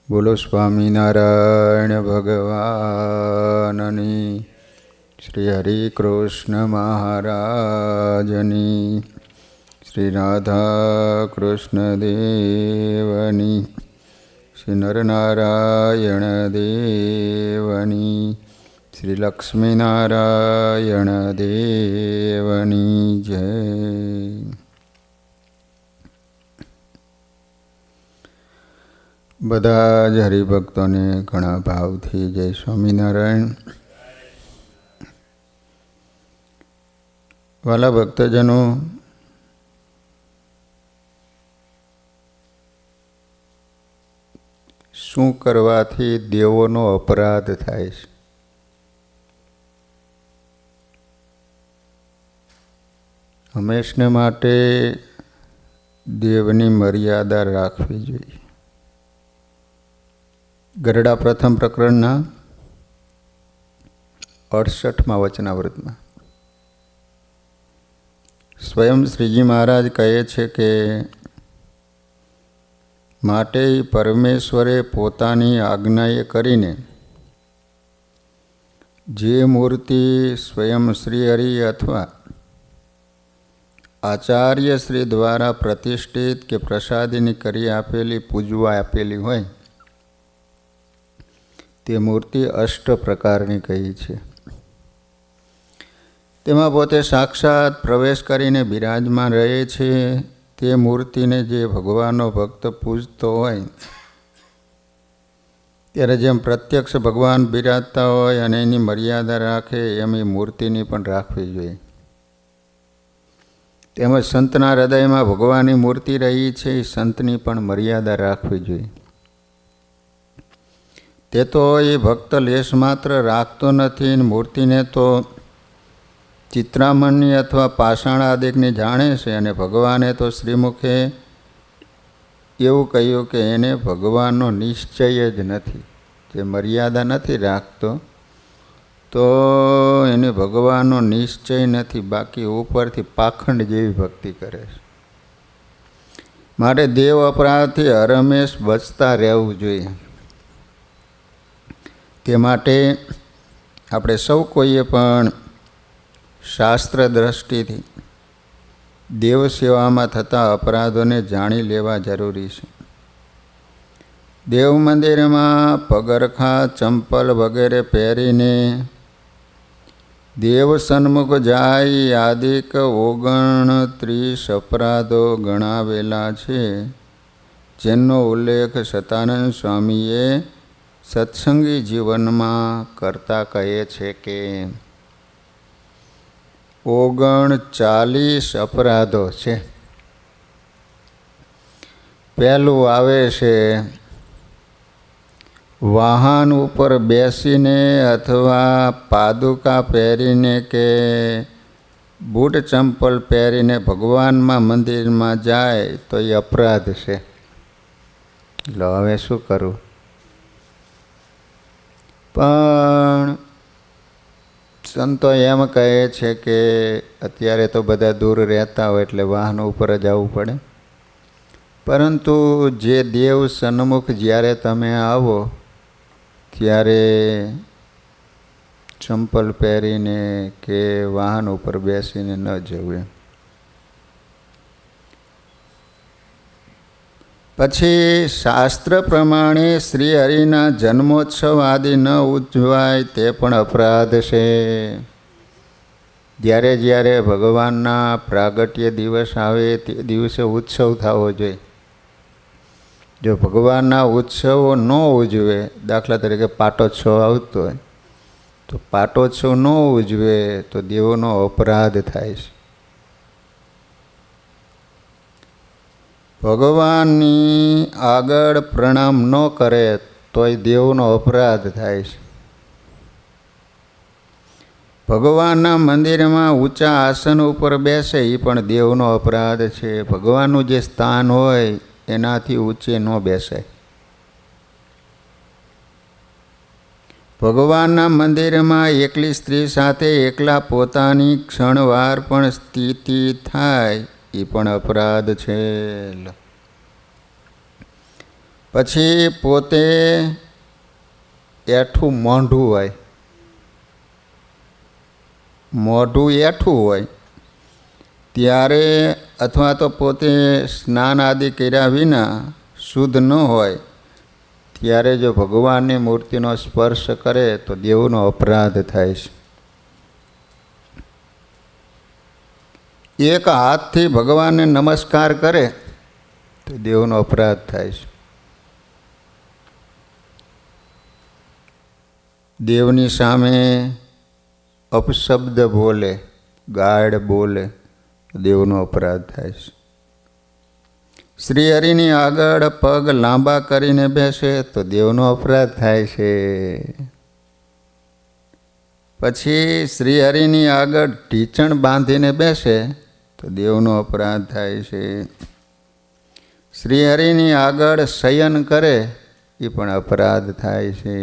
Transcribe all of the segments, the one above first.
બોલો સ્વામિનારાયણ ભગવાનની, શ્રી હરિ કૃષ્ણ મહારાજની, શ્રી રાધા કૃષ્ણ દેવની, શ્રી નરનારાયણ દેવની, શ્રી લક્ષ્મીનારાયણ દેવની જય. બધા જ હરિભક્તોને ઘણા ભાવથી જય સ્વામિનારાયણ. વાલા ભક્તજનો, શું કરવાથી દેવોનો અપરાધ થાય છે? હંમેશને માટે દેવની મર્યાદા રાખવી જોઈએ. ગરડા પ્રથમ પ્રકરણના 68મા વચનાવૃતમાં સ્વયં શ્રીજી મહારાજ કહે છે કે માટે પરમેશ્વરે પોતાની આજ્ઞાએ કરીને જે મૂર્તિ સ્વયં શ્રી હરિ અથવા આચાર્ય શ્રી દ્વારા પ્રતિષ્ઠિત કે પ્રસાદીની કરી આપેલી, પૂજવા આપેલી હોય તે મૂર્તિ અષ્ટ પ્રકારની કહી છે. તેમાં પોતે સાક્ષાત પ્રવેશ કરીને બિરાજમાન રહે છે. તે મૂર્તિને જે ભગવાનનો ભક્ત પૂજતો હોય ત્યારે જેમ પ્રત્યક્ષ ભગવાન બિરાજતા હોય અને એની મર્યાદા રાખે એમ એ મૂર્તિની પણ રાખવી જોઈએ. તેમજ સંતના હૃદયમાં ભગવાનની મૂર્તિ રહી છે એ સંતની પણ મર્યાદા રાખવી જોઈએ. તે તો એ ભક્ત લેશ માત્ર રાખતો નથી. મૂર્તિને તો ચિત્રામણની અથવા પાષાણ આદિકની જાણે છે અને ભગવાને તો શ્રીમુખે એવું કહ્યું કે એને ભગવાનનો નિશ્ચય જ નથી. જે મર્યાદા નથી રાખતો તો એને ભગવાનનો નિશ્ચય નથી. બાકી ઉપરથી પાખંડ જેવી ભક્તિ કરે છે. માટે દેવ અપરાધથી હરમેશ બચતા રહેવું જોઈએ. તે માટે આપણે સૌ કોઈએ પણ શાસ્ત્ર દ્રષ્ટિથી દેવ સેવામાં થતા અપરાધોને જાણી લેવા જરૂરી છે. દેવ મંદિરમાં પગરખા, ચંપલ વગેરે પહેરીને દેવ સન્મુખ જાય આદિક 29 અપરાધો ગણાવેલા છે, જેનો ઉલ્લેખ સતાનંદ સ્વામીએ સત્સંગી જીવનમાં કરતા કહે છે કે 39 અપરાધો છે. પહેલું આવે છે વાહન ઉપર બેસીને અથવા પાદુકા પહેરીને કે બૂટ ચંપલ પહેરીને ભગવાનમાં મંદિરમાં જાય તો એ અપરાધ છે. એટલે હવે શું કરવું? પણ સંતો એમ કહે છે કે અત્યારે તો બધા દૂર રહેતા હોય એટલે વાહન ઉપર જ આવવું પડે. પરંતુ જે દેવ સન્મુખ જ્યારે તમે આવો ત્યારે ચંપલ પહેરીને કે વાહન ઉપર બેસીને ન જવું. પછી શાસ્ત્ર પ્રમાણે શ્રી હરિના જન્મોત્સવ આદિ ન ઉજવાય તે પણ અપરાધ છે. જ્યારે જ્યારે ભગવાનના પ્રાગટ્ય દિવસ આવે તે દિવસે ઉત્સવ થવો જોઈએ. જો ભગવાનના ઉત્સવો ન ઉજવે, દાખલા તરીકે પાટોત્સવ આવતો હોય તો પાટોત્સવ ન ઉજવે તો દેવોનો અપરાધ થાય છે. ભગવાનની આગળ પ્રણામ ન કરે તોય દેવનો અપરાધ થાય છે. ભગવાનના મંદિરમાં ઊંચા આસન ઉપર બેસે એ પણ દેવનો અપરાધ છે. ભગવાનનું જે સ્થાન હોય એનાથી ઊંચે ન બેસાય. ભગવાનના મંદિરમાં એકલી સ્ત્રી સાથે એકલા પોતાની ક્ષણવાર પણ સ્થિતિ થાય એ પણ અપરાધ છે. પછી પોતે એઠું મોઢું હોય, મોઢું એઠું હોય ત્યારે, અથવા તો પોતે સ્નાન આદિ કર્યા વિના શુદ્ધ ન હોય ત્યારે જો ભગવાનની મૂર્તિનો સ્પર્શ કરે તો દેવનો અપરાધ થાય છે. એક હાથથી ભગવાનને નમસ્કાર કરે તો દેવનો અપરાધ થાય છે. દેવની સામે અપશબ્દ બોલે, ગાળ બોલે તો દેવનો અપરાધ થાય છે. શ્રી હરિની આગળ પગ લાંબા કરીને બેસે તો દેવનો અપરાધ થાય છે. પછી શ્રી હરિની આગળ ઢીચણ બાંધીને બેસે તો દેવનો અપરાધ થાય છે. શ્રી હરિની આગળ શયન કરે એ પણ અપરાધ થાય છે.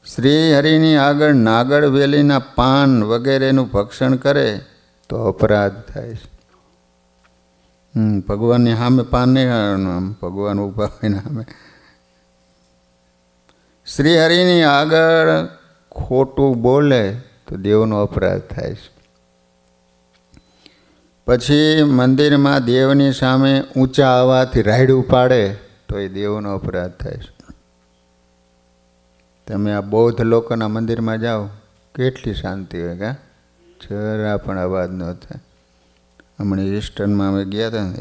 શ્રી હરિની આગળ નાગર વેલીના પાન વગેરેનું ભક્ષણ કરે તો અપરાધ થાય છે. ભગવાનની સામે પાન નહીં ખાવાનું, ભગવાન ઊભા હોય સામે. શ્રી હરિની આગળ ખોટું બોલે તો દેવનો અપરાધ થાય છે. પછી મંદિરમાં દેવની સામે ઊંચા અવાજથી રાયડું પાડે તો એ દેવનો અપરાધ થાય છે. તમે આ બૌદ્ધ લોકોના મંદિરમાં જાઓ, કેટલી શાંતિ હોય, કા જરા પણ અવાજ ન થાય. હમણાં ઈસ્ટર્નમાં અમે ગયા હતા ને,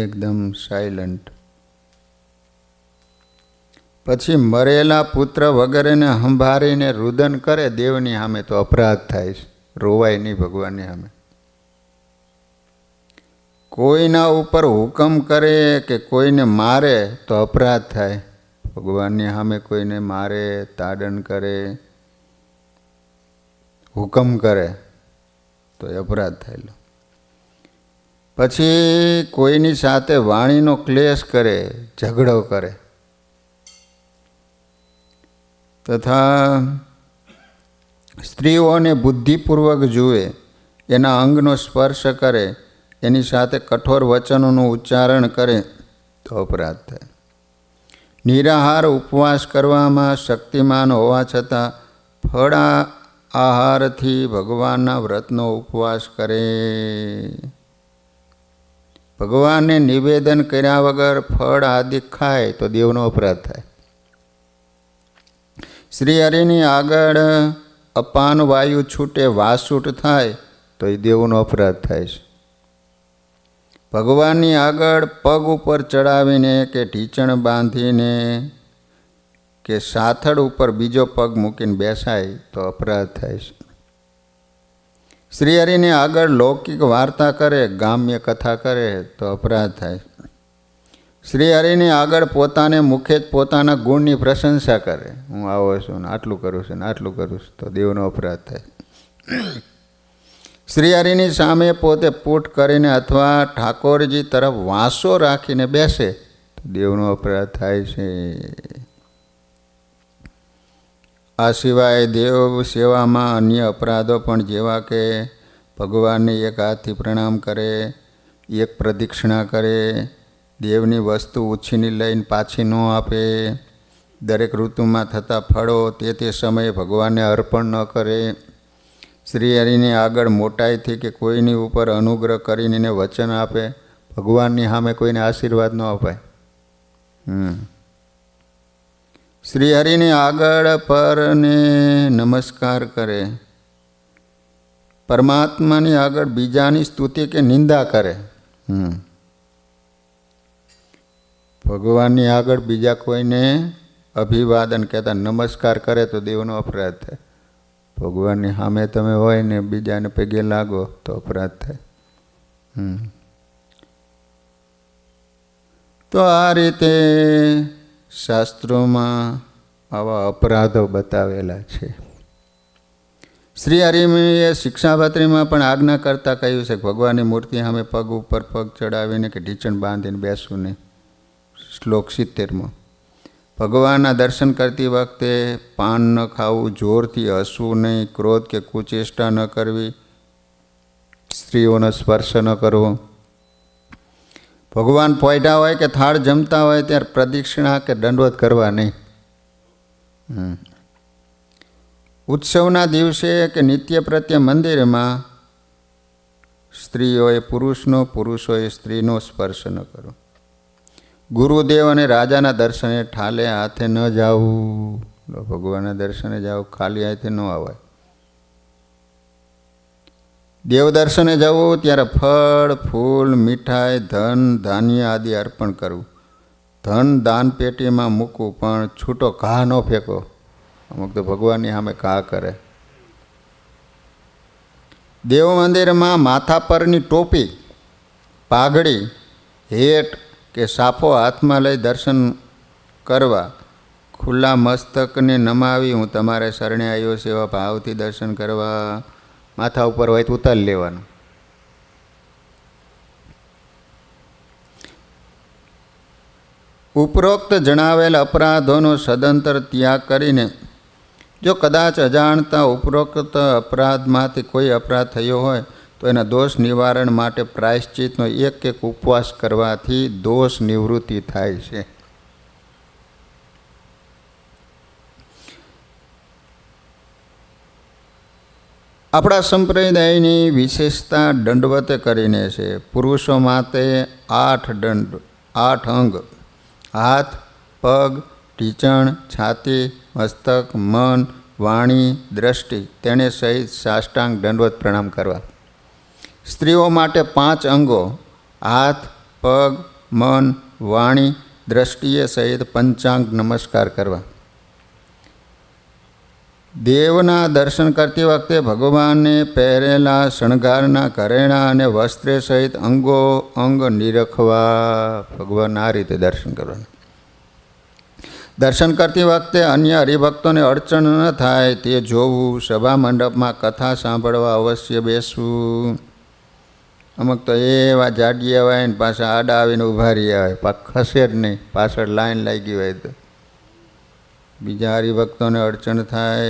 એકદમ સાયલન્ટ. પછી મરેલા પુત્ર વગેરેને સંભાળીને રુદન કરે દેવની સામે તો અપરાધ થાય છે. રોવાય નહીં ભગવાનની સામે. કોઈના ઉપર હુકમ કરે કે કોઈને મારે તો અપરાધ થાય. ભગવાનની સામે કોઈને મારે, તાડન કરે, હુકમ કરે તો એ અપરાધ થયેલો. પછી કોઈની સાથે વાણીનો ક્લેશ કરે, ઝઘડો કરે, તથા સ્ત્રીઓને બુદ્ધિપૂર્વક જુએ, એના અંગનો સ્પર્શ કરે, એની સાથે કઠોર વચનોનું ઉચ્ચારણ કરે તો અપરાધ થાય. નિરાહાર ઉપવાસ કરવામાં શક્તિમાન હોવા છતાં ફળ આહારથી ભગવાનના વ્રતનો ઉપવાસ કરે, ભગવાનને નિવેદન કર્યા વગર ફળ આદિ ખાય તો દેવનો અપરાધ થાય. શ્રી હરિની આગળ અપાન વાયુ છૂટે, વાસૂટ થાય તો એ દેવનો અપરાધ થાય છે. ભગવાનની આગળ પગ ઉપર ચડાવીને કે ઢીચણ બાંધીને કે સાથળ ઉપર બીજો પગ મૂકીને બેસાય તો અપરાધ થાય છે. શ્રી હરિની આગળ લૌકિક વાર્તા કરે, ગામ્ય કથા કરે તો અપરાધ થાય. શ્રી હરિની આગળ પોતાને મુખે જ પોતાના ગુણની પ્રશંસા કરે, હું આવો છું ને આટલું કરું છું ને આટલું કરું છું તો દેવનો અપરાધ થાય. શ્રી હરિની સામે પોતે પૂઠ કરીને અથવા ઠાકોરજી તરફ વાંસો રાખીને બેસે તો દેવનો અપરાધ થાય છે. આ સિવાય દેવ સેવામાં અન્ય અપરાધો પણ, જેવા કે ભગવાનને એક હાથથી પ્રણામ કરે, એક પ્રદક્ષિણા કરે, દેવની વસ્તુ ઉછીની લઈને પાછી ન આપે, દરેક ઋતુમાં થતા ફળો તે સમયે ભગવાનને અર્પણ ન કરે, શ્રી હરિની આગળ મોટાઈથી કે કોઈની ઉપર અનુગ્રહ કરીને એને વચન આપે, ભગવાનની સામે કોઈને આશીર્વાદ ન અપાય. શ્રી હરિની આગળ પરને નમસ્કાર કરે, પરમાત્માની આગળ બીજાની સ્તુતિ કે નિંદા કરે. ભગવાનની આગળ બીજા કોઈને અભિવાદન કહેતા નમસ્કાર કરે તો દેવનો અપરાધ થાય. ભગવાનની સામે તમે હોય ને બીજાને પગે લાગો તો અપરાધ થાય. તો આ રીતે શાસ્ત્રોમાં આવા અપરાધો બતાવેલા છે. શ્રી હરિએ શિક્ષાપત્રીમાં પણ આજ્ઞા કરતાં કહ્યું છે કે ભગવાનની મૂર્તિ સામે પગ ઉપર પગ ચડાવીને કે ઢીચણ બાંધીને બેસવું નહીં. શ્લોક 70માં ભગવાનના દર્શન કરતી વખતે પાન ન ખાવું, જોરથી હસવું નહીં, ક્રોધ કે કુચેષ્ટા ન કરવી, સ્ત્રીઓનો સ્પર્શ ન કરવો, ભગવાન પોઈઢા હોય કે થાળ જમતા હોય ત્યારે પ્રદક્ષિણા કે દંડવત કરવા નહીં. ઉત્સવના દિવસે કે નિત્ય પ્રત્યે મંદિરમાં સ્ત્રીઓએ પુરુષનો, પુરુષોએ સ્ત્રીનો સ્પર્શ ન કરો. ગુરુદેવ અને રાજાના દર્શને ઠાલે હાથે ન જાવું. ભગવાનના દર્શને જાવ, ખાલી હાથે ન આવાય. દેવ દર્શને જવું ત્યારે ફળ, ફૂલ, મીઠાઈ, ધન, ધાન્ય આદિ અર્પણ કરવું. ધન દાન પેટીમાં મૂકવું, પણ છૂટો ઘા ન ફેંકો. અમુક તો ભગવાનની સામે ઘા કરે. દેવ મંદિરમાં માથા પરની ટોપી, પાઘડી, હેટ કે સાફો હાથમાં લઈ દર્શન કરવા. ખુલ્લા મસ્તકને નમાવી હું તમારે શરણે આવ્યો છે એવા ભાવથી દર્શન કરવા. માથા ઉપર હોય તો ઉતારી લેવાનું. ઉપરોક્ત જણાવેલ અપરાધોનો સદંતર ત્યાગ કરીને જો કદાચ અજાણતા ઉપરોક્ત અપરાધમાંથી કોઈ અપરાધ થયો હોય તો એના દોષ નિવારણ માટે પ્રાયશ્ચિતનો એક ઉપવાસ કરવાથી દોષ નિવૃત્તિ થાય છે. આપણા સંપ્રદાયની વિશેષતા દંડવતે કરીને છે. પુરુષો માટે 8 અંગ: હાથ, પગ, ઢીંચણ, છાતી, મસ્તક, મન, વાણી, દ્રષ્ટિ તેને સહિત સાષ્ટાંગ દંડવત પ્રણામ કરવા. સ્ત્રીઓ માટે 5 અંગો: હાથ, પગ, મન, વાણી, દ્રષ્ટિએ સહિત પંચાંગ નમસ્કાર કરવા. દેવના દર્શન કરતી વખતે ભગવાનને પહેરેલા શણગારના ઘરેણાં અને વસ્ત્રે સહિત અંગો અંગ નિરખવા. ભગવાન આ રીતે દર્શન કરવાના. દર્શન કરતી વખતે અન્ય હરિભક્તોને અડચણ ન થાય તે જોવું. સભા મંડપમાં કથા સાંભળવા અવશ્ય બેસવું. અમુક તો એવા જાડી આવે ને પાછા આડા આવીને ઊભા રહી આવે, ખસે જ નહીં, પાછળ લાઈન લાગી હોય તો બીજા હરિભક્તોને અડચણ થાય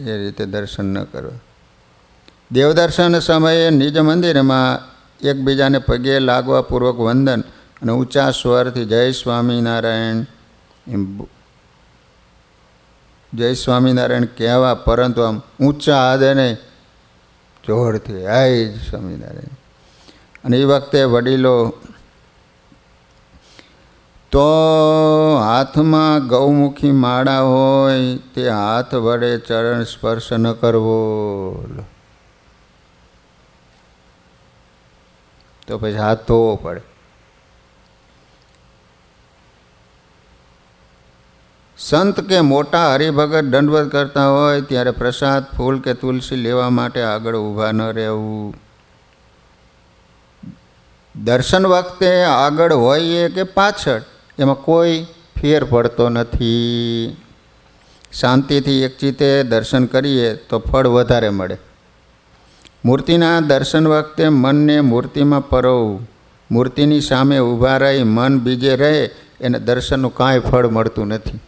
એ રીતે દર્શન ન કરવા. દેવદર્શન સમયે નિજ મંદિરમાં એકબીજાને પગે લાગવા પૂર્વક વંદન અને ઊંચા સ્વરથી જય સ્વામિનારાયણ જય સ્વામિનારાયણ કહેવા, પરંતુ આમ ઊંચા હાથે નહીં, જોરથી જય સ્વામિનારાયણ. અને એ વખતે વડીલો તો હાથમાં ગૌમુખી માળા હોય તે હાથ વડે ચરણ સ્પર્શ ન કરવો. તો પછી હાથ ધોવો પડે. સંત કે મોટા હરિભગત દંડવત કરતા હોય ત્યારે પ્રસાદ, ફૂલ કે તુલસી લેવા માટે આગળ ઊભા ન રહેવું. દર્શન વખતે આગળ હોઈએ કે પાછળ એમાં કોઈ ફેર પડતો નથી. શાંતિથી એકચિતે દર્શન કરીએ તો ફળ વધારે મળે. મૂર્તિના દર્શન વખતે મનને મૂર્તિમાં પરોવવું. મૂર્તિની સામે ઊભા રહી મન બીજે રહે એને દર્શનનું કાંઈ ફળ મળતું નથી.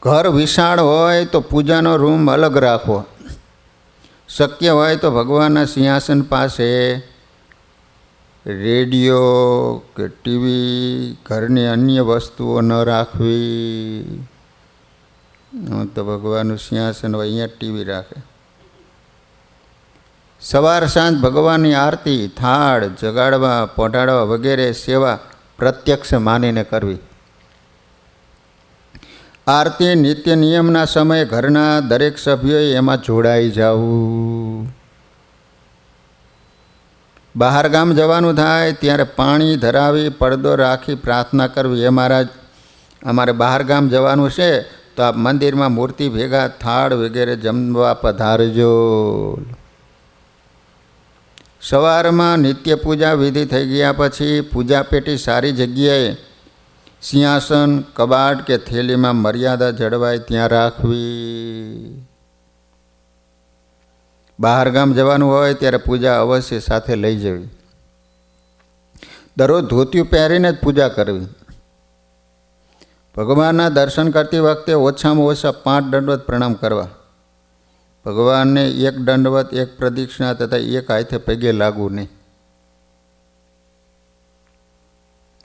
ઘર વિશાળ હોય તો પૂજાનો રૂમ અલગ રાખવો. શક્ય હોય તો ભગવાનના સિંહાસન પાસે રેડિયો કે ટીવી, ઘરની અન્ય વસ્તુઓ ન રાખવી. તો ભગવાનનું સિંહાસન હોય અહીંયા ટીવી રાખે. સવાર સાંજ ભગવાનની આરતી, થાળ જગાડવા, પોઢાડવા વગેરે સેવા પ્રત્યક્ષ માનીને કરવી. આરતી નિત્ય નિયમના સમયે ઘરના દરેક સભ્યોએ એમાં જોડાઈ જવું. બહાર ગામ જવાનું થાય ત્યારે પાણી ધરાવી પડદો રાખી પ્રાર્થના કરવી. એ મહારાજ અમારે બહાર ગામ જવાનું છે તો આપ મંદિરમાં મૂર્તિ ભેગા થાળ વગેરે જમવા પધારજો. સવારમાં નિત્ય પૂજા વિધિ થઈ ગયા પછી પૂજા પેટી સારી જગ્યાએ સિંહાસન, કબાટ કે થેલીમાં મર્યાદા જળવાય ત્યાં રાખવી. બહાર ગામ જવાનું હોય ત્યારે પૂજા અવશ્ય સાથે લઈ જવી. દરરોજ ધોતિયું પહેરીને જ પૂજા કરવી. ભગવાનના દર્શન કરતી વખતે ઓછામાં ઓછા 5 દંડવત પ્રણામ કરવા. ભગવાનને 1 દંડવત, 1 પ્રદક્ષિણા તથા 1 હાથે પગે લાગવું નહીં.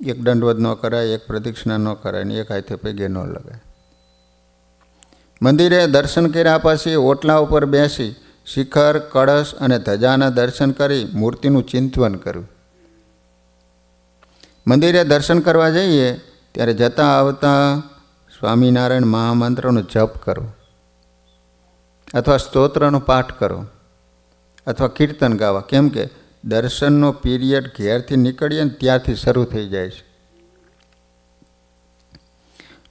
એક દંડવત ન કરાય, એક પ્રદક્ષિણા ન કરાય ને એક હાથે પગે ન લગાય. મંદિરે દર્શન કર્યા પછી ઓટલા ઉપર બેસી શિખર, કળશ અને ધજાના દર્શન કરી મૂર્તિનું ચિંતન કરવું. મંદિરે દર્શન કરવા જઈએ ત્યારે જતા આવતા સ્વામિનારાયણ મહામંત્રનો જપ કરો, અથવા સ્તોત્રનો પાઠ કરો, અથવા કીર્તન ગાવા. કેમ કે દર્શનનો પીરિયડ ઘેરથી નીકળીએ ને ત્યારથી શરૂ થઈ જાય છે.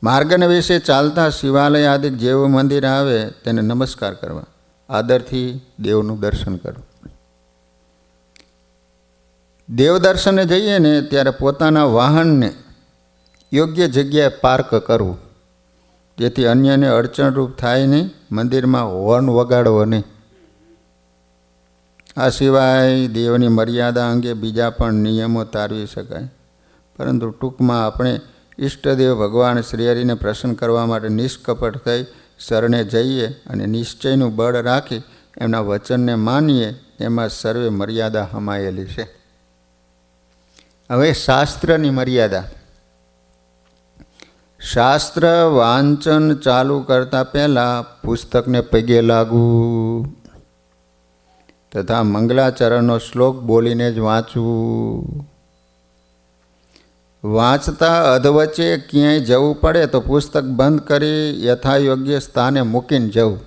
માર્ગને વિશે ચાલતા શિવાલય આદિ જેવું મંદિર આવે તેને નમસ્કાર કરવા, આદરથી દેવનું દર્શન કરવું. દેવ દર્શને જઈએ ને ત્યારે પોતાના વાહનને યોગ્ય જગ્યાએ પાર્ક કરવું, જેથી અન્યને અડચણરૂપ થાય નહીં. મંદિરમાં હોર્ન વગાડવો નહીં. આ સિવાય દેવની મર્યાદા અંગે બીજા પણ નિયમો તારવી શકાય, પરંતુ ટૂંકમાં આપણે ઈષ્ટદેવ ભગવાન શ્રીહરિને પ્રસન્ન કરવા માટે નિષ્કપટ થઈ શરણે જઈએ અને નિશ્ચયનું બળ રાખી એમના વચનને માનીએ, એમાં સર્વે મર્યાદા હમાયેલી છે. હવે શાસ્ત્રની મર્યાદા. શાસ્ત્ર વાંચન ચાલુ કરતાં પહેલાં પુસ્તકને પગે લાગવું તથા મંગલાચરણનો શ્લોક બોલીને જ વાંચવું. વાંચતા અધવચ્ચે ક્યાંય જવું પડે તો પુસ્તક બંધ કરી યથાયોગ્ય સ્થાને મૂકીને જવું.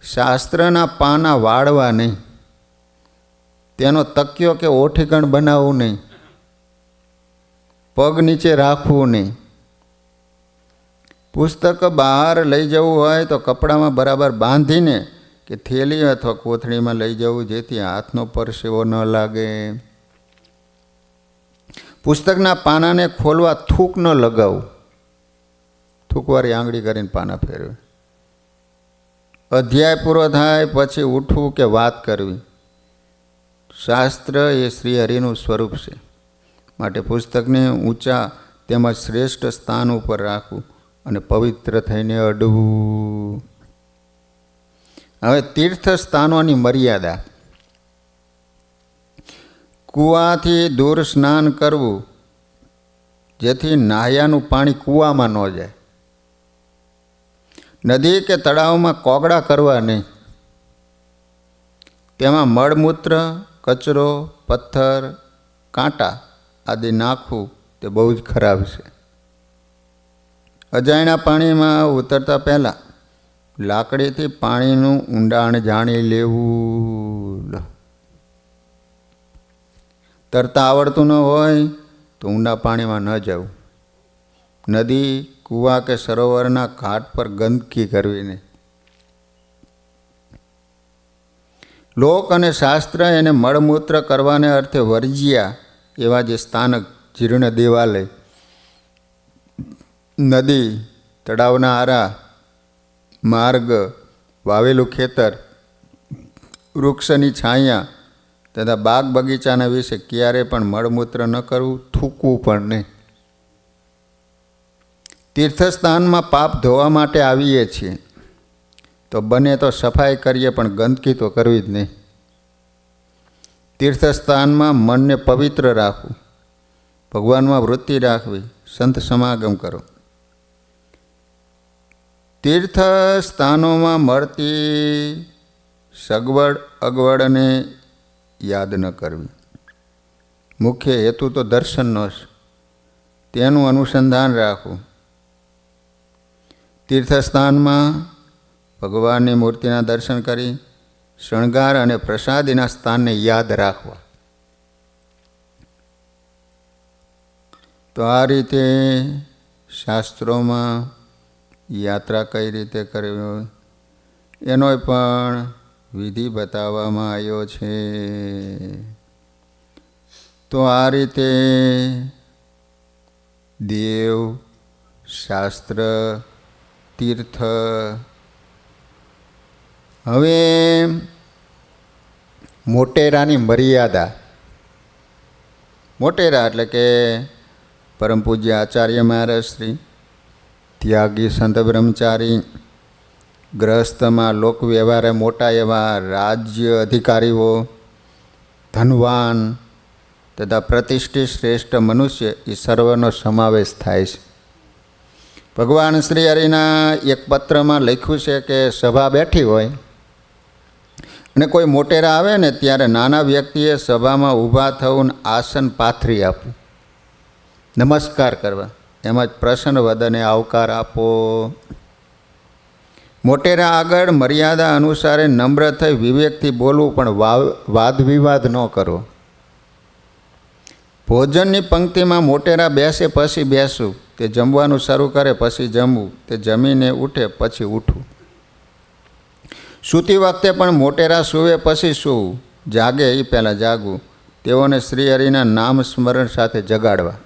શાસ્ત્રના પાના વાળવા નહીં, તેનો તકિયો કે ઓઠીકણ બનાવવું નહીં, પગ નીચે રાખવું નહીં. પુસ્તક બહાર લઈ જવું હોય તો કપડામાં બરાબર બાંધીને કે થેલી અથવા કોથળીમાં લઈ જવું, જેથી હાથનો પરસેવો ન લાગે. પુસ્તકના પાનાને ખોલવા થૂક ન લગાવવું, થૂકવાળી આંગળી કરીને પાના ફેરવે. અધ્યાય પૂરો થાય પછી ઉઠવું કે વાત કરવી. શાસ્ત્ર એ શ્રી હરિનું સ્વરૂપ છે, માટે પુસ્તકને ઊંચા તેમજ શ્રેષ્ઠ સ્થાન ઉપર રાખવું અને પવિત્ર થઈને અડવું. હવે તીર્થ સ્થાનોની મર્યાદા. કૂવાથી દૂર સ્નાન કરવું, જેથી નાહ્યાનું પાણી કૂવામાં ન જાય. નદી કે તળાવમાં કોગળા કરવા નહીં. તેમાં મળમૂત્ર, કચરો, પથ્થર, કાંટા આદિ નાખવું તે બહુ જ ખરાબ છે. અજાણ્યા પાણીમાં ઉતરતા પહેલાં લાકડીથી પાણીનું ઊંડાણ જાણી લેવું. તરતા આવડતું ન હોય તો ઊંડા પાણીમાં ન જવું. નદી, કૂવા કે સરોવરના ઘાટ પર ગંદકી કરવી નહીં. લોક અને શાસ્ત્ર એને મળમૂત્ર કરવાને અર્થે વર્જ્યા એવા જે સ્થાનક, જીર્ણ દેવાલય, નદી, તળાવના આરા, માર્ગ, વાવેલું ખેતર, વૃક્ષની છાયા તથા બાગ બગીચાના વિશે ક્યારે પણ મળમૂત્ર ન કરવું, થૂકવું પણ નહીં. તીર્થસ્થાનમાં પાપ ધોવા માટે આવીએ છીએ તો બને તો સફાઈ કરીએ, પણ ગંદકી તો કરવી જ નહીં. તીર્થસ્થાનમાં મનને પવિત્ર રાખવું, ભગવાનમાં વૃત્તિ રાખવી, સંત સમાગમ કરો. તીર્થ સ્થાનોમાં મળતી સગવડ અગવડને યાદ ન કરવી. મુખ્ય હેતુ તો દર્શનનો છે, તેનું અનુસંધાન રાખવું. તીર્થસ્થાનમાં ભગવાનની મૂર્તિના દર્શન કરી શણગાર અને પ્રસાદીના સ્થાનને યાદ રાખવા. તો આ રીતે શાસ્ત્રોમાં યાત્રા કઈ રીતે કરવી એનો પણ વિધિ બતાવવામાં આવ્યો છે. તો આ રીતે દેવ, શાસ્ત્ર, તીર્થ. હવે મોટેરાની મર્યાદા. મોટેરા એટલે કે પરમ પૂજ્ય આચાર્ય મહારાજ શ્રી, ત્યાગી સંત બ્રહ્મચારી, ગ્રહસ્થમાં લોક વ્યવહારે મોટા એવા રાજ્ય અધિકારીઓ, ધનવાન, તથા પ્રતિષ્ઠિત શ્રેષ્ઠ મનુષ્ય એ સર્વનો સમાવેશ થાય છે. ભગવાન શ્રી હરિના એક પત્રમાં લખ્યું છે કે સભા બેઠી હોય અને કોઈ મોટેરા આવે ને ત્યારે નાના વ્યક્તિએ સભામાં ઊભા થવું, આસન પાથરી આપવું, નમસ્કાર કરવા, એમ જ પ્રસન્ન વદને આવકાર આપો. મોટેરા આગળ મર્યાદા અનુસારે નમ્ર થઈ વિવેકથી બોલવું, પણ વાદ વિવાદ ન કરવો. ભોજનની પંક્તિમાં મોટેરા બેસે પછી બેસવું, તે જમવાનું શરૂ કરે પછી જમવું, તે જમીને ઉઠે પછી ઉઠવું. સૂતી વખતે પણ મોટેરા સૂવે પછી સૂવું, જાગે એ પહેલાં જાગવું. તેઓને શ્રી હરિના નામ સ્મરણ સાથે જગાડવા.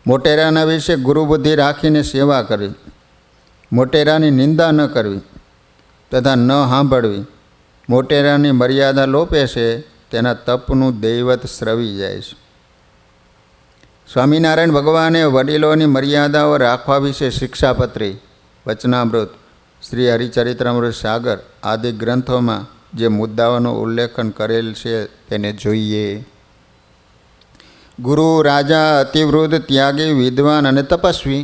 મોટેરાના વિશે ગુરુબુદ્ધિ રાખીને સેવા કરવી. મોટેરાની નિંદા ન કરવી તથા ન સાંભળવી. મોટેરાની મર્યાદા લોપે છે, તેના તપનું દૈવત સ્રવી જાય છે. સ્વામિનારાયણ ભગવાને વડીલોની મર્યાદાઓ રાખવા વિશે શિક્ષાપત્રી, વચનામૃત, શ્રી હરિચરિત્રામૃત સાગર આદિ ગ્રંથોમાં જે મુદ્દાઓનું ઉલ્લેખન કરેલ છે તેને જોઈએ. ગુરુ, રાજા, અતિવૃદ્ધ, ત્યાગી, વિદ્વાન અને તપસ્વી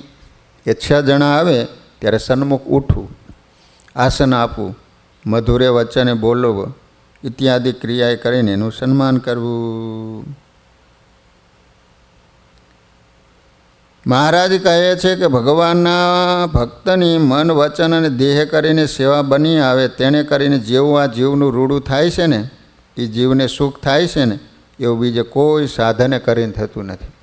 એ 6 જણા આવે ત્યારે સન્મુખ ઉઠવું, આસન આપવું, મધુરે વચને બોલવું ઇત્યાદિ ક્રિયાએ કરીને એનું સન્માન કરવું. મહારાજ કહે છે કે ભગવાનના ભક્તની મન, વચન અને દેહ કરીને સેવા બની આવે, તેને કરીને જેવું આ જીવનું રૂડું થાય છે ને, એ જીવને સુખ થાય છે ને, એવું બીજે કોઈ સાધને કરીને થતું નથી.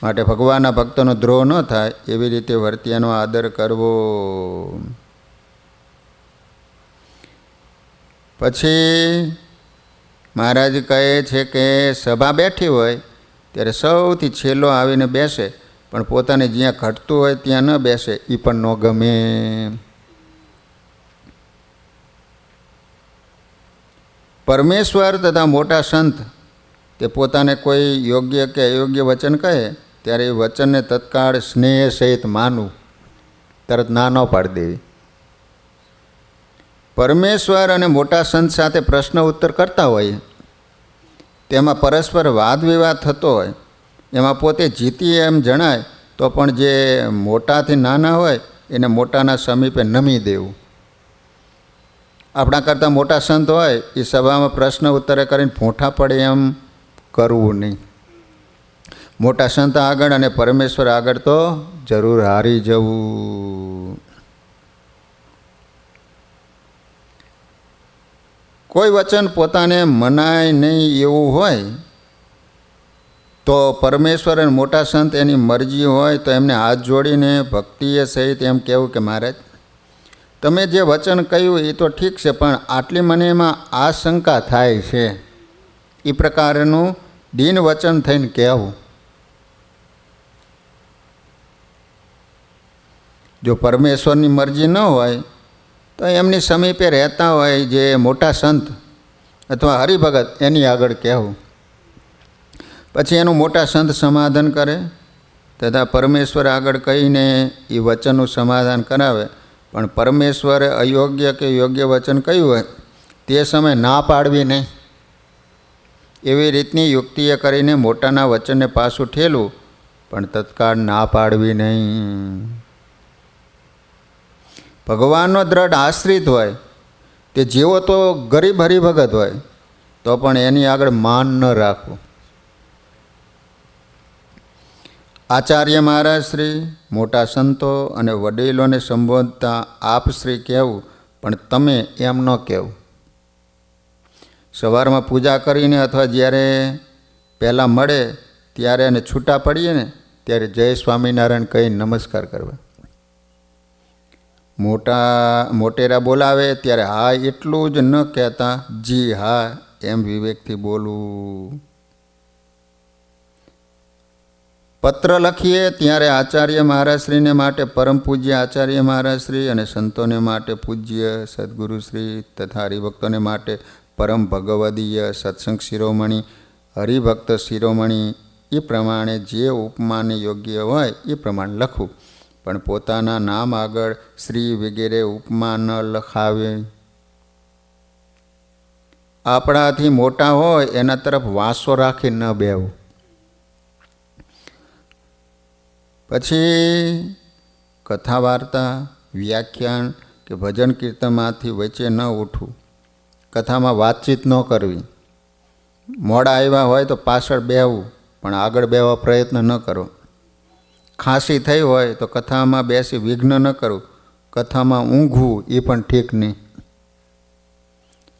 માટે ભગવાનના ભક્તનો દ્રોહ ન થાય એવી રીતે વર્ત્યાનો આદર કરવો. પછી મહારાજ કહે છે કે સભા બેઠી હોય ત્યારે સૌથી છેલ્લો આવીને બેસે, પણ પોતાને જ્યાં ઘટતું હોય ત્યાં ન બેસે, એ પણ ન ગમે. પરમેશ્વર તથા મોટા સંત તે પોતાને કોઈ યોગ્ય કે અયોગ્ય વચન કહે ત્યારે એ વચનને તત્કાળ સ્નેહ સહિત માનવું, તરત ના ન પાડી દેવી. પરમેશ્વર અને મોટા સંત સાથે પ્રશ્ન ઉત્તર કરતા હોય, તેમાં પરસ્પર વાદ વિવાદ થતો હોય, એમાં પોતે જીતી એમ જણાય તો પણ જે મોટાથી નાના હોય એને મોટાના સમીપે નમી દેવું. આપણા કરતાં મોટા સંત હોય એ સભામાં પ્રશ્ન ઉત્તરે કરીને ફોંઠા પડે એમ કરવું નહીં. મોટા સંત આગળ અને પરમેશ્વર આગળ તો જરૂર હારી જવું. કોઈ વચન પોતાને મનાય નહીં એવું હોય તો પરમેશ્વર અને મોટા સંત એની મરજી હોય તો એમને હાથ જોડીને ભક્તિએ સહિત એમ કહેવું કે મહારાજ, તમે જે વચન કહ્યું એ તો ઠીક છે, પણ આટલી મને એમાં આ શંકા થાય છે, એ પ્રકારનું દીન વચન થઈને કહેવું. જો પરમેશ્વરની મરજી ન હોય તો એમની સમીપે રહેતા હોય જે મોટા સંત અથવા હરિભગત એની આગળ કહેવું. પછી એનું મોટા સંત સમાધાન કરે તથા પરમેશ્વર આગળ કહીને એ વચનનું સમાધાન કરાવે. પણ પરમેશ્વરે અયોગ્ય કે યોગ્ય વચન કહ્યું હોય તે સમયે ના પાડવી નહીં. એવી રીતની યુક્તિએ કરીને મોટાના વચનને પાછું ઠેલવું, પણ તત્કાળ ના પાડવી નહીં. ભગવાનનો દ્રઢ આશ્રિત હોય તે જેવો તો ગરીબ હરિભગત હોય તો પણ એની આગળ માન ન રાખવું. આચાર્ય મહારાજ શ્રી, મોટા સંતો અને વડીલોને સંબોધતા આપ શ્રી કહેવું, પણ તમે એમ ન કહેવું. સવારમાં પૂજા કરીને અથવા જ્યારે પહેલાં મળે ત્યારે અને છૂટા પડીએ ને ત્યારે જય સ્વામિનારાયણ કહી નમસ્કાર કરવા. મોટેરા બોલાવે ત્યારે હા એટલું જ ન કહેતા જી હા એમ વિવેકથી બોલવું. પત્ર લખીએ ત્યારે આચાર્ય મહારાજશ્રીને માટે પરમ પૂજ્ય આચાર્ય મહારાજશ્રી અને સંતોને માટે પૂજ્ય સદગુરુશ્રી તથા હરિભક્તોને માટે પરમ ભગવદીય સત્સંગ શિરોમણી, હરિભક્ત શિરોમણી એ પ્રમાણે જે ઉપમાને યોગ્ય હોય એ પ્રમાણે લખવું. પણ પોતાના નામ આગળ શ્રી વગેરે ઉપમા ન લખાવે. આપણાથી મોટા હોય એના તરફ વાંસો રાખી ન બેવું. પછી કથા વાર્તા, વ્યાખ્યાન કે ભજન કીર્તનમાંથી વચ્ચે ન ઉઠવું. કથામાં વાતચીત ન કરવી. મોડા આવ્યા હોય તો પાછળ બેહવું, પણ આગળ બેહવા પ્રયત્ન ન કરો. ખાંસી થઈ હોય તો કથામાં બેસી વિઘ્ન ન કરવું. કથામાં ઊંઘવું એ પણ ઠીક નહીં.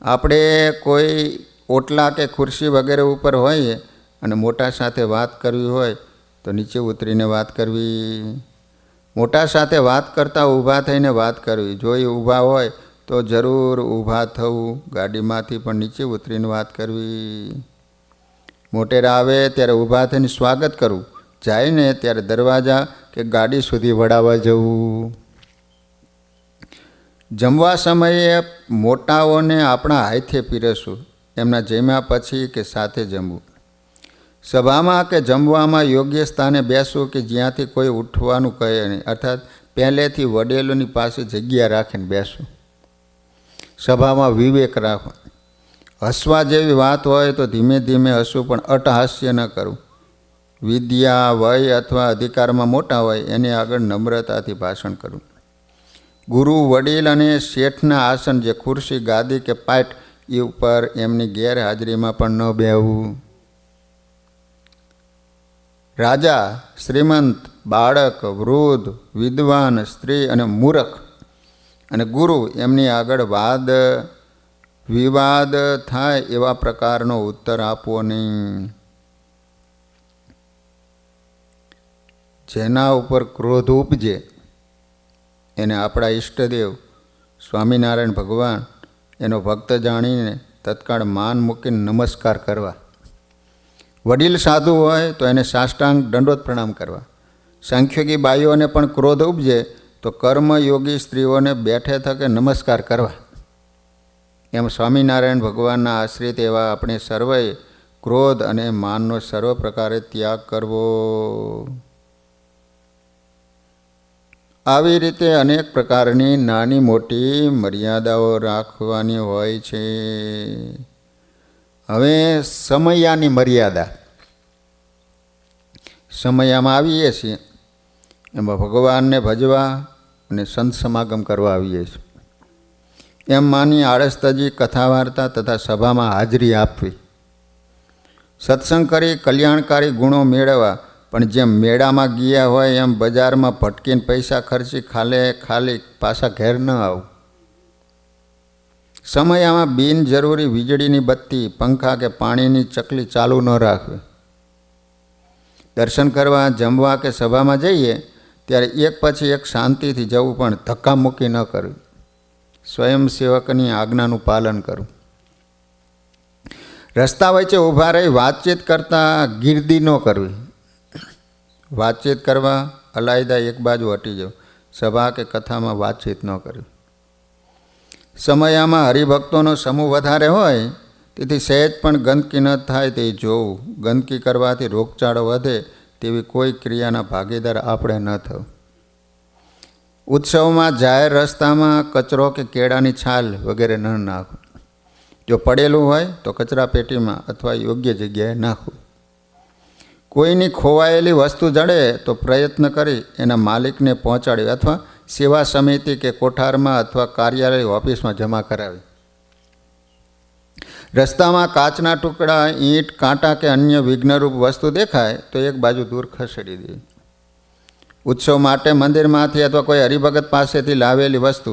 આપણે કોઈ ઓટલા કે ખુરશી વગેરે ઉપર હોઈએ અને મોટા સાથે વાત કરવી હોય તો નીચે ઉતરીને વાત કરવી. મોટા સાથે વાત કરતાં ઊભા થઈને વાત કરવી. જો એ ઊભા હોય તો જરૂર ઊભા થવું. ગાડીમાંથી પણ નીચે ઉતરીને વાત કરવી. મોટેરા આવે ત્યારે ઊભા થઈને સ્વાગત કરવું. જાય ને ત્યારે દરવાજા કે ગાડી સુધી વળાવવા જવું. જમવા સમયે મોટાઓને આપણા હાથે પીરસવું. એમના જમ્યા પછી કે સાથે જમવું. સભામાં કે જમવામાં યોગ્ય સ્થાને બેસવું કે જ્યાંથી કોઈ ઉઠવાનું કહે નહીં, અર્થાત પહેલેથી વડેલોની પાસે જગ્યા રાખીને બેસવું. સભામાં વિવેક રાખવો. હસવા જેવી વાત હોય તો ધીમે ધીમે હસવું, પણ અટહાસ્ય ન કરવું. વિદ્યા, વય અથવા અધિકારમાં મોટા હોય એની આગળ નમ્રતાથી ભાષણ કરવું. ગુરુ, વડીલ અને શેઠના આસન, જે ખુરશી, ગાદી કે પાટ, એ ઉપર એમની ગેરહાજરીમાં પણ ન બેહવું. રાજા, શ્રીમંત, બાળક, વૃદ્ધ, વિદ્વાન, સ્ત્રી અને મૂર્ખ અને ગુરુ એમની આગળ વાદ વિવાદ થાય એવા પ્રકારનો ઉત્તર આપવો નહીં. જેના ઉપર ક્રોધ ઉપજે એને આપણા ઈષ્ટદેવ સ્વામિનારાયણ ભગવાન એનો ભક્ત જાણીને તત્કાળ માન મૂકીને નમસ્કાર કરવા. વડીલ સાધુ હોય તો એને સાષ્ટાંગ દંડોત પ્રણામ કરવા. સાંખ્યોગી બાઈઓને પણ ક્રોધ ઉપજે તો કર્મયોગી સ્ત્રીઓને બેઠે થકે નમસ્કાર કરવા. એમ સ્વામિનારાયણ ભગવાનના આશ્રિત એવા આપણે સર્વે ક્રોધ અને માનનો સર્વ પ્રકારે ત્યાગ કરવો. આવી રીતે અનેક પ્રકારની નાની મોટી મર્યાદાઓ રાખવાની હોય છે. હવે સમયાની મર્યાદા. સમયામાં આવીએ છીએ એમાં ભગવાનને ભજવા અને સંત સમાગમ કરવા આવીએ છીએ. એમ માની આળસ તજી કથા વાર્તા તથા સભામાં હાજરી આપવી. સત્સંગ કરી કલ્યાણકારી ગુણો મેળવવા, પણ જેમ મેળામાં ગયા હોય એમ બજારમાં ભટકીને પૈસા ખર્ચી ખાલી પાછા ઘેર ન આવું. સમયમાં બિનજરૂરી વીજળીની બત્તી, પંખા કે પાણીની ચકલી ચાલુ ન રાખવી. દર્શન કરવા, જમવા કે સભામાં જઈએ ત્યારે એક પછી એક શાંતિથી જવું, પણ ધક્કામુક્કી ન કરવી. સ્વયંસેવકની આજ્ઞાનું પાલન કરવું. રસ્તા વચ્ચે ઊભા રહી વાતચીત કરતાં ગીર્દી ન કરવી. વાતચીત કરવા અલાયદા એક બાજુ હટી જવું. સભા કે કથામાં વાતચીત ન કરવી. સમયમાં હરિભક્તોનો સમૂહ વધારે હોય તેથી સહેજ પણ ગંદકી ન થાય તે જોવું. ગંદકી કરવાથી રોગચાળો વધે તેવી કોઈ ક્રિયાના ભાગીદાર આપણે ન થવું. ઉત્સવમાં જાહેર રસ્તામાં કચરો કે કેળાની છાલ વગેરે ન નાખવું. જો પડેલું હોય તો કચરા પેટીમાં અથવા યોગ્ય જગ્યાએ નાખવું. કોઈની ખોવાયેલી વસ્તુ જડે તો પ્રયત્ન કરી એના માલિકને પહોંચાડવી અથવા સેવા સમિતિ કે કોઠારમાં અથવા કાર્યાલય ઓફિસમાં જમા કરાવી. રસ્તામાં કાચના ટુકડા, ઈંટ, કાંટા કે અન્ય વિઘ્નરૂપ વસ્તુ દેખાય તો એક બાજુ દૂર ખસેડી દેવી. ઉત્સવ માટે મંદિરમાંથી અથવા કોઈ હરિભગત પાસેથી લાવેલી વસ્તુ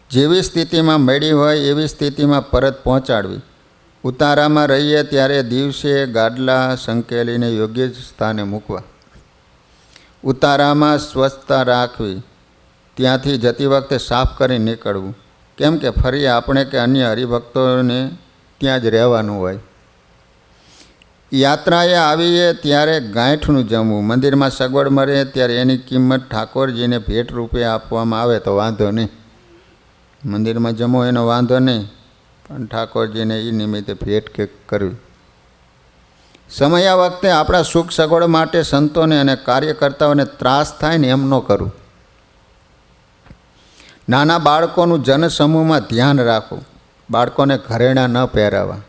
જેવી સ્થિતિમાં મળી હોય એવી સ્થિતિમાં પરત પહોંચાડવી. ઉતારામાં રહીએ ત્યારે દિવસે ગાડલા સંકેલીને યોગ્ય સ્થાને મૂકવા. ઉતારામાં સ્વચ્છતા રાખવી. ત્યાંથી જતી વખતે સાફ કરી નીકળવું. કેમ કે ફરી આપણે કે અન્ય હરિભક્તોને ત્યાં જ રહેવાનું હોય. યાત્રાએ આવીએ ત્યારે ગાંઠનું જમવું. મંદિરમાં સગવડ મળે ત્યારે એની કિંમત ઠાકોરજીને ભેટ રૂપે આપવામાં આવે તો વાંધો નહીં. મંદિરમાં જમો એનો વાંધો નહીં, પણ ઠાકોરજીને એ નિમિત્તે ભેટ કે કરવી. સમયા વખતે આપણા સુખ સગવડ માટે સંતોને અને કાર્યકર્તાઓને ત્રાસ થાય ને એમ ન કરવું. નાના બાળકોનું જનસમૂહમાં ધ્યાન રાખવું. બાળકોને ઘરેણાં ન પહેરાવા,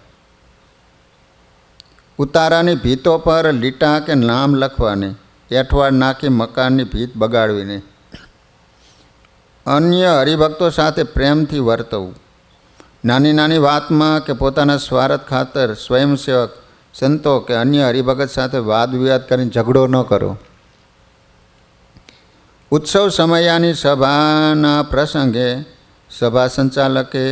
ઉતારાની ભીતો પર લીટા કે નામ લખવાની, એઠવાડ નાખી મકાનની ભીત બગાડવી નહીં, અન્ય હરિભક્તો સાથે પ્રેમથી વર્તવું, નાની નાની વાતમાં કે પોતાના સ્વાર્થ ખાતર સ્વયંસેવક સંતો કે અન્ય હરિભગત સાથે વાદ વિવાદ કરીને ઝઘડો ન કરો. ઉત્સવ સમયાની સભાના પ્રસંગે સભા સંચાલકે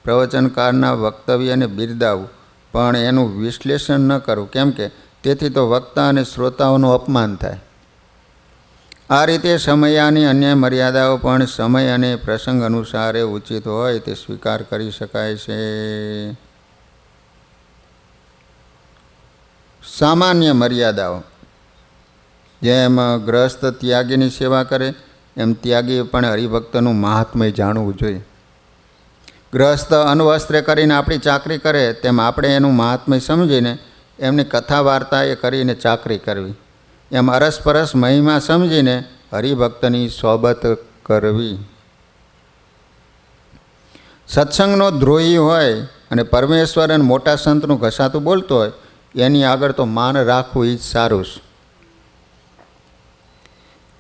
પ્રવચનકારના વક્તવ્યને બિરદાવવું, પણ એનું વિશ્લેષણ ન કરવું, કેમ કે તેથી તો વક્તા અને શ્રોતાઓનું અપમાન થાય. આ રીતે સમયાની અન્ય મર્યાદાઓ પણ સમય અને પ્રસંગ અનુસારે ઉચિત હોય તે સ્વીકાર કરી શકાય છે. સામાન્ય મર્યાદાઓ, જેમ ગ્રસ્ત ત્યાગીની સેવા કરે એમ ત્યાગી પણ હરિભક્તનું મહાત્મ્ય જાણવું જોઈએ. ગ્રસ્ત અન્વસ્ત્રે કરીને આપણી ચાકરી કરે તેમ આપણે એનું મહાત્મ્ય સમજીને એમની કથા વાર્તા એ કરીને ચાકરી કરવી, એમ અરસપરસ મહિમા સમજીને હરિભક્તની સોબત કરવી. સત્સંગનો દ્રોહી હોય અને પરમેશ્વર અને મોટા સંતનું ઘસાતું બોલતો હોય એની આગળ તો માન રાખવું એ જ સારું છે.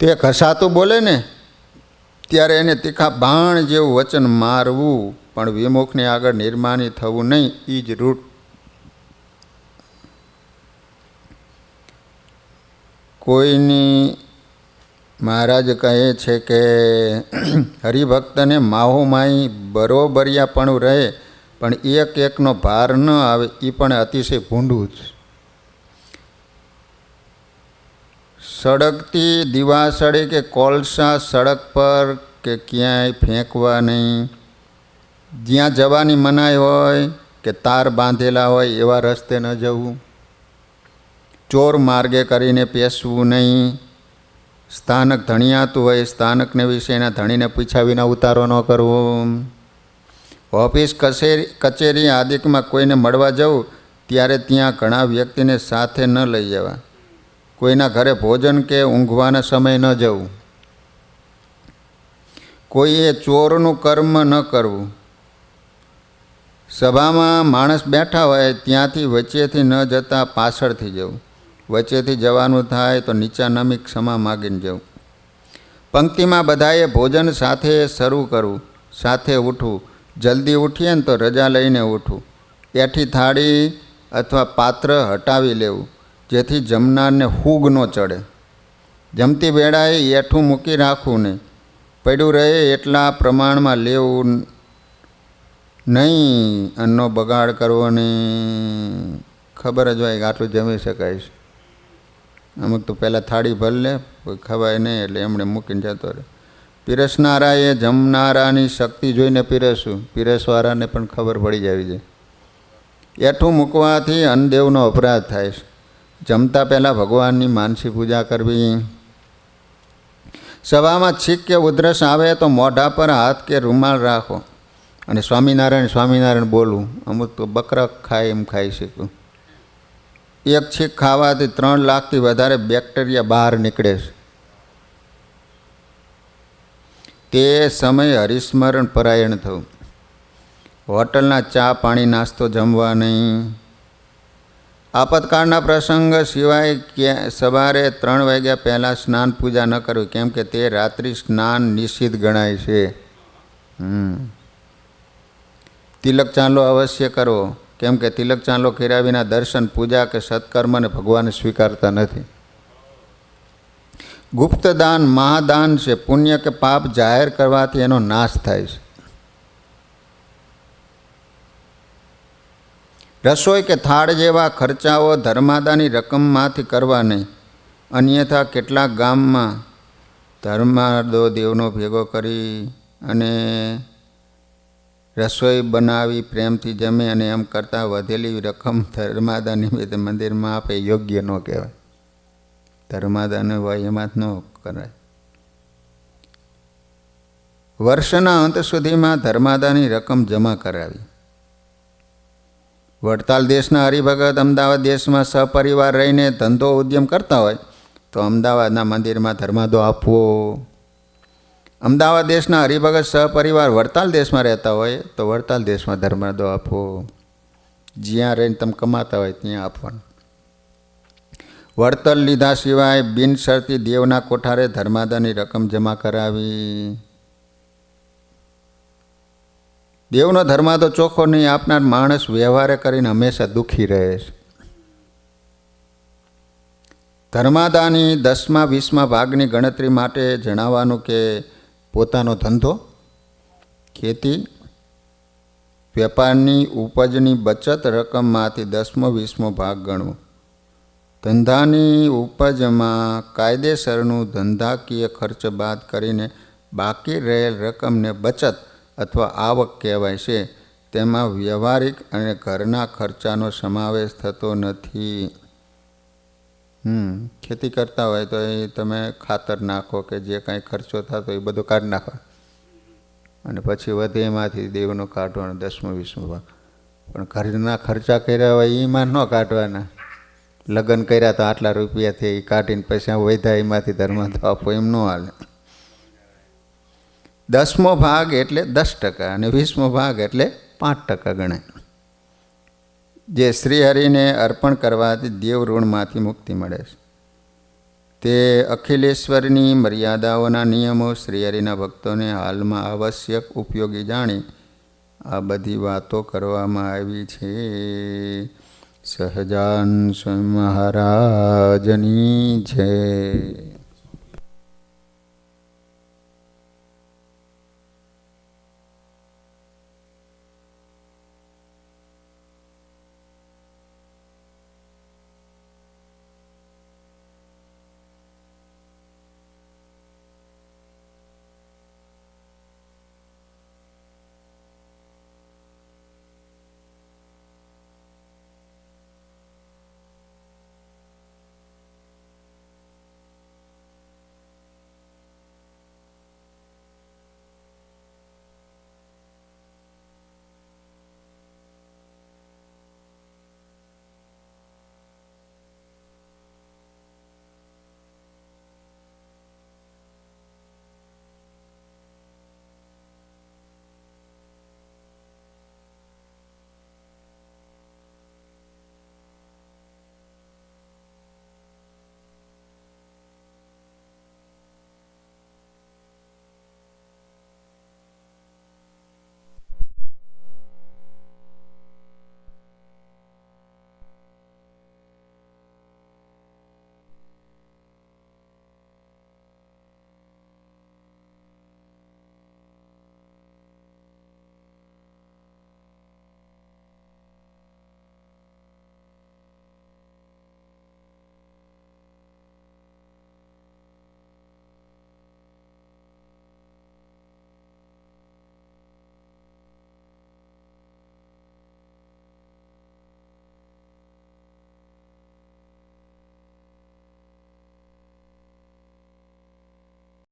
તે ઘસાતું બોલે ને ત્યારે એને તીખા બાણ જેવું વચન મારવું, પણ વિમુખની આગળ નિર્માની થવું નહીં, એ જ રૂટ. કોઈની મહારાજ કહે છે કે હરિભક્તને માહોમાઈ બરોબરિયાપણું રહે પણ એક એકનો ભાર ન આવે, એ પણ અતિશય ભૂંડું જ. સળગતી દિવાસળી કે કોલસા સડક પર કે ક્યાંય ફેંકવા નહીં. જ્યાં જવાની મનાઈ હોય કે તાર બાંધેલા હોય એવા રસ્તે ન જવું. ચોર માર્ગે કરીને પેસવું નહીં. સ્થાનક ધણિયાતું હોય સ્થાનકને વિશે એના ધણીને પૂછ્યા વિના ઉતારો ન કરવો. ઓફિસ કચેરી આદિકમાં કોઈને મળવા જવું ત્યારે ત્યાં ઘણા વ્યક્તિને સાથે ન લઈ જવા. કોઈના ઘરે ભોજન કે ઊંઘવાના સમય ન જવું. કોઈએ ચોરનું કર્મ ન કરવું. સભામાં માણસ બેઠા હોય ત્યાંથી વચ્ચેથી ન જતા પાછળથી જવું. વચ્ચેથી જવાનું થાય તો નીચા નમી ક્ષમા માગીને જવું. પંક્તિમાં બધાએ ભોજન સાથે શરૂ કરવું, સાથે ઉઠવું. જલ્દી ઉઠીએ ને તો રજા લઈને ઉઠવું. એઠી થાળી અથવા પાત્ર હટાવી લેવું જેથી જમનારને હૂગ ન ચડે. જમતી વેળાએ એઠું મૂકી રાખવું નહીં. પડ્યું રહે એટલા પ્રમાણમાં લેવું નહીં. અન્નનો બગાડ કરવો નહીં. ખબર જ હોય કે આટલું જમી શકાય છે. અમુક તો પહેલાં થાળી ભર લે, કોઈ ખવાય નહીં એટલે એમણે મૂકીને જતો રહે. પીરસનારાએ જમનારાની શક્તિ જોઈને પીરસવું. પીરસવાળાને પણ ખબર પડી જવી જોઈએ. એઠું મૂકવાથી અન્નદેવનો અપરાધ થાય છે. જમતા પહેલાં ભગવાનની માનસી પૂજા કરવી. સભામાં છીક કે ઉધરસ આવે તો મોઢા પર હાથ કે રૂમાલ રાખો અને સ્વામિનારાયણ સ્વામિનારાયણ બોલવું. અમુક તો બકરા ખાય એમ ખાઈ શકું. એક છીક ખાવાથી 3 લાખથી વધારે બેક્ટેરિયા બહાર નીકળે છે. તે સમયે હરિસ્મરણ પરાયણ થવું. હોટલના ચા પાણી નાસ્તો જમવા નહીં. આપતકાળના પ્રસંગ સિવાય સવારે 3 વાગ્યા પહેલાં સ્નાન પૂજા ન કરવી, કેમ કે તે રાત્રિ સ્નાન નિષિદ્ધ ગણાય છે. તિલક ચાંદલો અવશ્ય કરવો, કેમ કે તિલક ચાંદલો કર્યા વિના દર્શન પૂજા કે સત્કર્મને ભગવાન સ્વીકારતા નથી. ગુપ્ત દાન મહાદાન છે. પુણ્ય કે પાપ જાહેર કરવાથી એનો નાશ થાય છે. રસોઈ કે થાળ જેવા ખર્ચાઓ ધર્માદાની રકમમાંથી કરવા નહીં. અન્યથા કેટલાક ગામમાં ધર્માદો દેવનો ભેગો કરી અને રસોઈ બનાવી પ્રેમથી જમે અને એમ કરતાં વધેલી રકમ ધર્માદા નિમિત્તે મંદિરમાં આપે યોગ્ય ન કહેવાય. ધર્માદાન હોય એમાં જ ન કરાય. વર્ષના અંત સુધીમાં ધર્માદાની રકમ જમા કરાવી. વડતાલ દેશના હરિભગત અમદાવાદ દેશમાં સપરિવાર રહીને ધંધો ઉદ્યમ કરતા હોય તો અમદાવાદના મંદિરમાં ધર્માદો આપવો. અમદાવાદ દેશના હરિભગત સહપરિવાર વડતાલ દેશમાં રહેતા હોય તો વડતાલ દેશમાં ધર્માદો આપો. જ્યાં રહીને તમે કમાતા હોય ત્યાં આપવાનું. વળતર લીધા સિવાય બિનશરતી દેવના કોઠારે ધર્માદાની રકમ જમા કરાવી. દેવનો ધર્માદો ચોખ્ખો નહીં આપનાર માણસ વ્યવહારે કરીને હંમેશા દુઃખી રહે છે. ધર્માદાની 10માં 20માં ભાગની ગણતરી માટે જણાવવાનું કે પોતાનો ધંધો, ખેતી, વેપારની ઉપજની બચત રકમમાંથી 10મો 20મો ભાગ ગણવો. ધંધાની ઉપજમાં કાયદેસરનું ધંધાકીય ખર્ચ બાદ કરીને બાકી રહેલ રકમને બચત અથવા આવક કહેવાય છે. તેમાં વ્યવહારિક અને ઘરના ખર્ચાનો સમાવેશ થતો નથી. ખેતી કરતા હોય તો એ તમે ખાતર નાખો કે જે કાંઈ ખર્ચો થતો એ બધો કાઢી નાખો અને પછી વધે એમાંથી દેવનો કાઢવાનો 10મો 20મો ભાગ. પણ ઘરના ખર્ચા કર્યા હોય એમાં ન કાઢવાના. લગ્ન કર્યા તો આટલા રૂપિયા થઈ કાઢીને પછી વધ્યા એમાંથી ધર્માદો આપો એમ ન હાલે. 10મો ભાગ એટલે 10% અને 20મો ભાગ એટલે 5% ગણાય. જે શ્રીહરિને અર્પણ કરવાથી દેવ ઋણમાંથી મુક્તિ મળે છે. તે અખિલેશ્વરની મર્યાદાઓના નિયમો શ્રીહરિના ભક્તોને હાલમાં આવશ્યક ઉપયોગી જાણી આ બધી વાતો કરવામાં આવી છે. સહજાન સ્વામી મહારાજની જય.